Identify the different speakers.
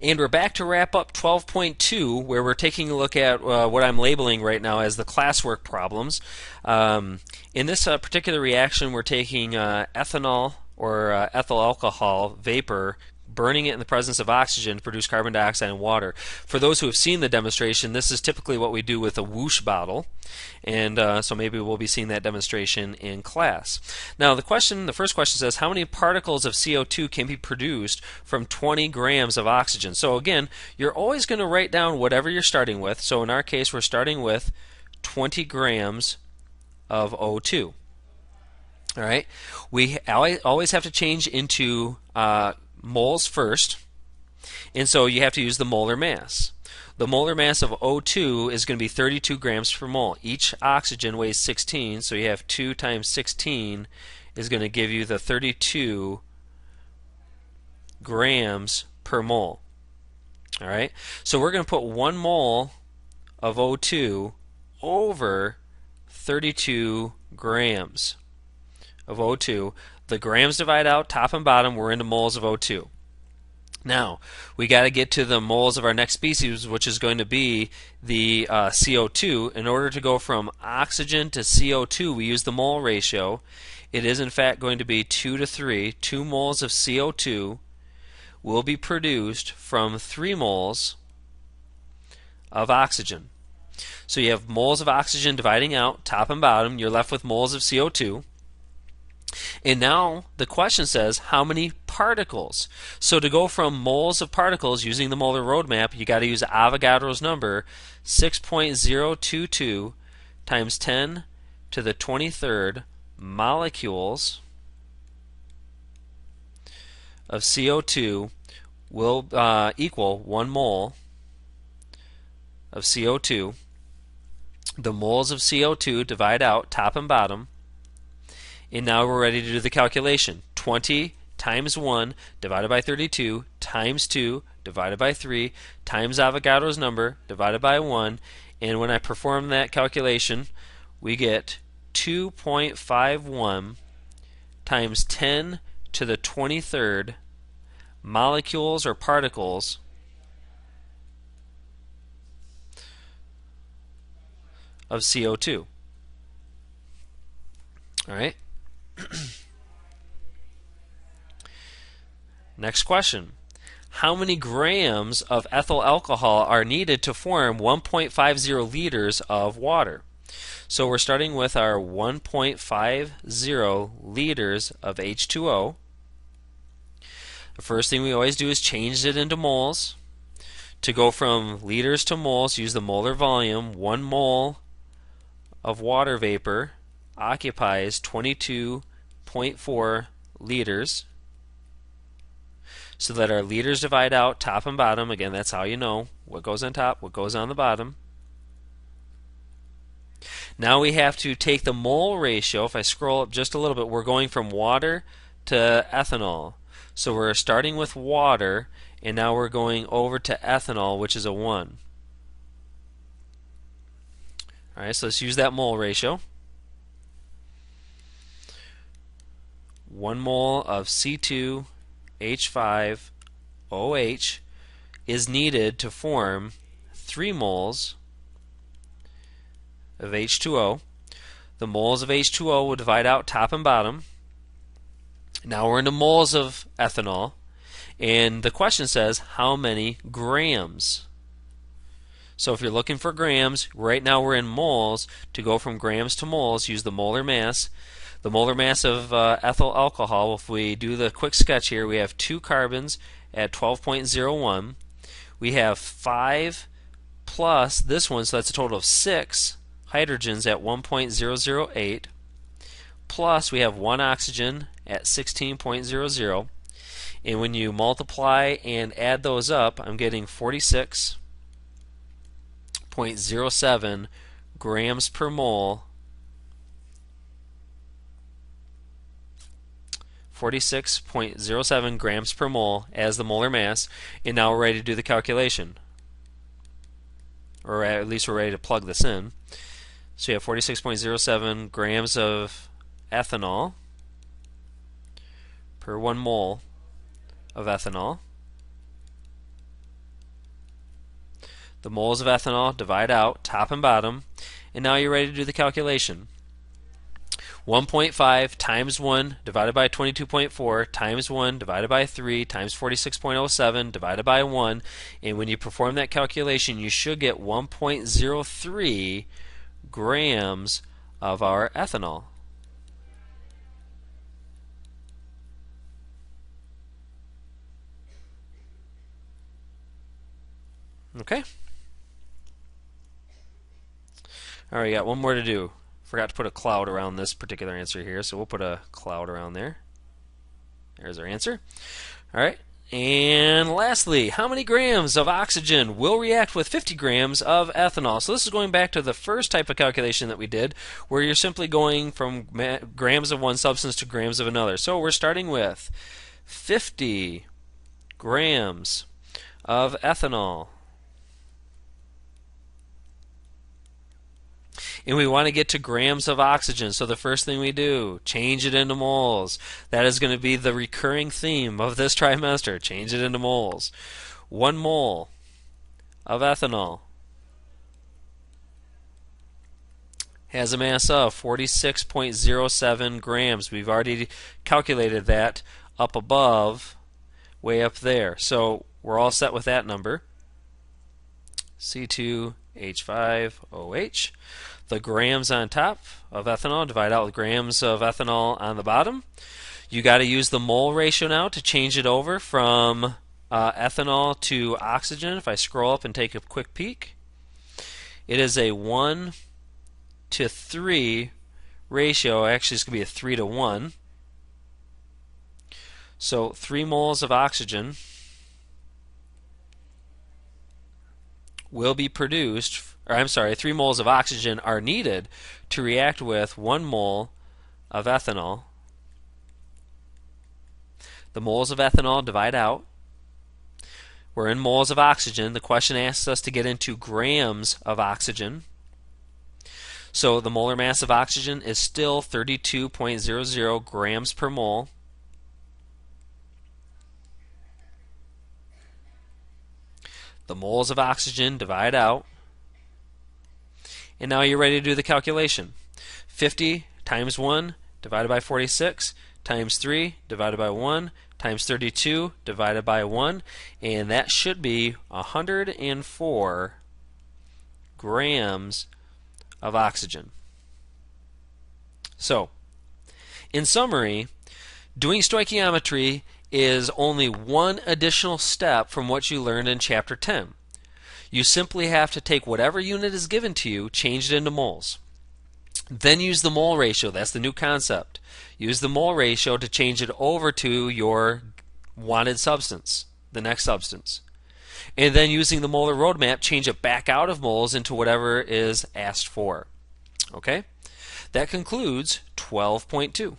Speaker 1: And we're back to wrap up 12.2, where we're taking a look at what I'm labeling right now as the classwork problems. In this particular reaction, we're taking ethanol or ethyl alcohol vapor, burning it in the presence of oxygen to produce carbon dioxide and water. For those who have seen the demonstration, this is typically what we do with a whoosh bottle, and so maybe we'll be seeing that demonstration in class. Now the first question says, how many particles of CO2 can be produced from 20 grams of oxygen? So again, you're always going to write down whatever you're starting with. So in our case, we're starting with 20 grams of O2. All right, we always have to change into moles first, and so you have to use the molar mass. The molar mass of O2 is going to be 32 grams per mole. Each oxygen weighs 16, so you have 2 times 16 is going to give you the 32 grams per mole. All right, so we're going to put 1 mole of O2 over 32 grams of O2. The grams divide out top and bottom. We're into moles of O2. Now we got to get to the moles of our next species, which is going to be the CO2. In order to go from oxygen to CO2, we use the mole ratio. It is in fact going to be 2 to 3. 2 moles of CO2 will be produced from 3 moles of oxygen. So you have moles of oxygen dividing out top and bottom. You're left with moles of CO2. And now the question says, how many particles? So to go from moles of particles using the molar roadmap, you got to use Avogadro's number, 6.022 times 10 to the 23rd molecules of CO2 will equal 1 mole of CO2. The moles of CO2 divide out top and bottom. And now we're ready to do the calculation. 20 times 1 divided by 32 times 2 divided by 3 times Avogadro's number divided by 1. And when I perform that calculation, we get 2.51 times 10 to the 23rd molecules or particles of CO2. All right. Next question. How many grams of ethyl alcohol are needed to form 1.50 liters of water? So we're starting with our 1.50 liters of H2O. The first thing we always do is change it into moles. To go from liters to moles, use the molar volume. 1 mole of water vapor occupies 22.4 liters, so that our liters divide out top and bottom. Again, that's how you know what goes on top, what goes on the bottom. Now we have to take the mole ratio. If I scroll up just a little bit, we're going from water to ethanol. So we're starting with water, and now we're going over to ethanol, which is a 1. Alright, so let's use that mole ratio. 1 mole of C2H5OH is needed to form 3 moles of H2O. The moles of H2O will divide out top and bottom. Now we're into moles of ethanol, and the question says how many grams? So if you're looking for grams, right now we're in moles. To go from grams to moles, use the molar mass. The molar mass of ethyl alcohol, if we do the quick sketch here, we have 2 carbons at 12.01. We have 5 plus this one, so that's a total of 6 hydrogens at 1.008. Plus we have 1 oxygen at 16.00. And when you multiply and add those up, I'm getting 46.07 grams per mole. 46.07 grams per mole as the molar mass, and now we're ready to do the calculation, or at least we're ready to plug this in. So you have 46.07 grams of ethanol per 1 mole of ethanol. the moles of ethanol, divide out, top and bottom, and now you're ready to do the calculation. 1.5 times 1 divided by 22.4 times 1 divided by 3 times 46.07 divided by 1, and when you perform that calculation you should get 1.03 grams of our ethanol. Okay? Alright, got one more to do. Forgot to put a cloud around this particular answer here, so we'll put a cloud around there. There's our answer. Alright, and lastly, how many grams of oxygen will react with 50 grams of ethanol? So this is going back to the first type of calculation that we did, where you're simply going from grams of one substance to grams of another. So we're starting with 50 grams of ethanol. And we want to get to grams of oxygen. So the first thing we do, change it into moles. That is going to be the recurring theme of this trimester. Change it into moles. 1 mole of ethanol has a mass of 46.07 grams. We've already calculated that up above, way up there. So we're all set with that number. C2H5OH. The grams on top of ethanol, divide out with grams of ethanol on the bottom. You got to use the mole ratio now to change it over from ethanol to oxygen. If I scroll up and take a quick peek, it is a 1 to 3 ratio. Actually, it's going to be a 3 to 1. So 3 moles of oxygen will be produced, or I'm sorry, 3 moles of oxygen are needed to react with 1 mole of ethanol. The moles of ethanol divide out. We're in moles of oxygen. The question asks us to get into grams of oxygen. So the molar mass of oxygen is still 32.00 grams per mole. The moles of oxygen divide out. And now you're ready to do the calculation. 50 times 1 divided by 46 times 3 divided by 1 times 32 divided by 1. And that should be 104 grams of oxygen. So, in summary, doing stoichiometry is only one additional step from what you learned in Chapter 10. You simply have to take whatever unit is given to you, change it into moles. Then use the mole ratio. That's the new concept. Use the mole ratio to change it over to your wanted substance, the next substance. And then using the molar roadmap, change it back out of moles into whatever is asked for. Okay? That concludes 12.2.